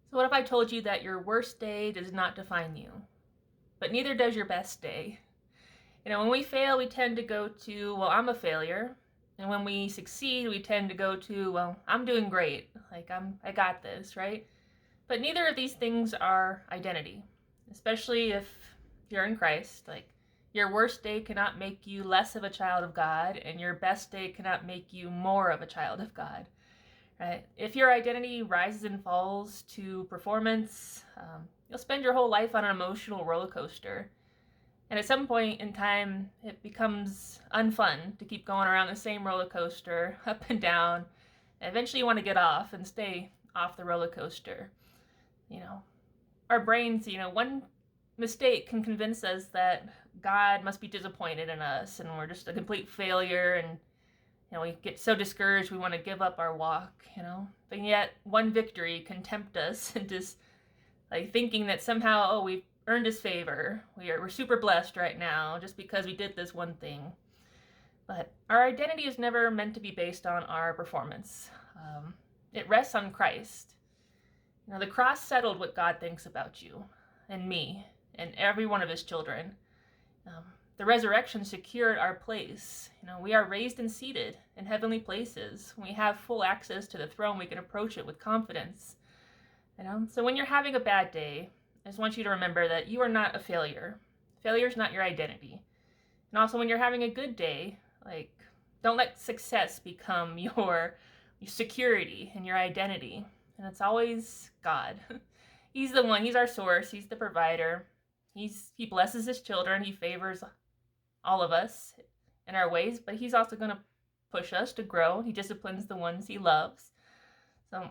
So what if I told you that your worst day does not define you, but neither does your best day? When we fail, we tend to go to, well, I'm a failure. And when we succeed, we tend to go to, well, I'm doing great. Like I got this, right? But neither of these things are identity, especially if you're in Christ. Like your worst day cannot make you less of a child of God, and your best day cannot make you more of a child of God. Right? If your identity rises and falls to performance, you'll spend your whole life on an emotional roller coaster. And at some point in time, it becomes unfun to keep going around the same roller coaster, up and down. And eventually, you want to get off and stay off the roller coaster. Our brains, one mistake can convince us that God must be disappointed in us and we're just a complete failure, and we get so discouraged we want to give up our walk, But yet one victory can tempt us into thinking that somehow, oh, we've earned his favor. We're super blessed right now just because we did this one thing. But our identity is never meant to be based on our performance. It rests on Christ. The cross settled what God thinks about you and me and every one of his children. The resurrection secured our place. We are raised and seated in heavenly places. We have full access to the throne. We can approach it with confidence. So when you're having a bad day, I just want you to remember that you are not a failure. Failure is not your identity. And also when you're having a good day, don't let success become your security and your identity. And it's always God. He's the one, he's our source, he's the provider. He blesses his children, he favors all of us in our ways, but he's also going to push us to grow. He disciplines the ones he loves. So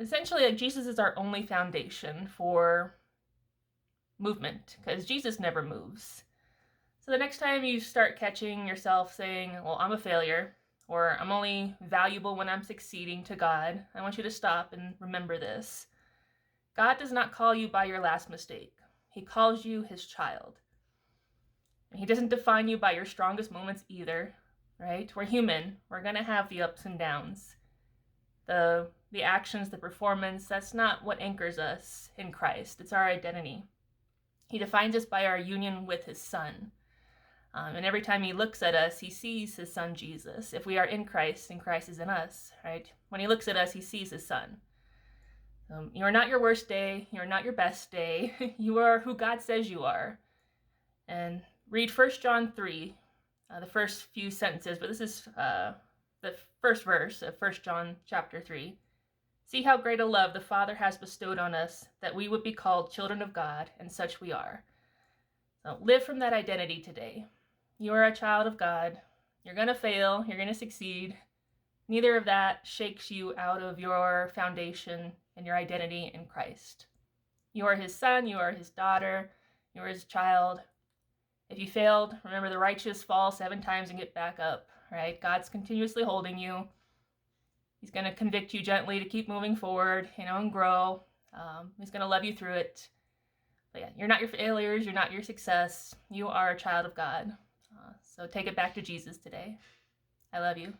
essentially, Jesus is our only foundation for movement, because Jesus never moves. So the next time you start catching yourself saying, well, I'm a failure, or I'm only valuable when I'm succeeding to God, I want you to stop and remember this. God does not call you by your last mistake. He calls you his child. And he doesn't define you by your strongest moments either, right? We're human. We're going to have the ups and downs. The actions, the performance, that's not what anchors us in Christ. It's our identity. He defines us by our union with his Son. And every time he looks at us, he sees his Son, Jesus. If we are in Christ and Christ is in us, right? When he looks at us, he sees his Son. You are not your worst day. You are not your best day. You are who God says you are. And read 1 John 3, the first few sentences, but this is the first verse of 1 John chapter 3. See how great a love the Father has bestowed on us, that we would be called children of God, and such we are. So live from that identity today. You are a child of God. You're going to fail. You're going to succeed. Neither of that shakes you out of your foundation and your identity in Christ. You are his son. You are his daughter. You are his child. If you failed, remember the righteous fall 7 times and get back up, right? God's continuously holding you. He's going to convict you gently to keep moving forward, and grow. He's going to love you through it. But yeah, you're not your failures. You're not your success. You are a child of God. So take it back to Jesus today. I love you.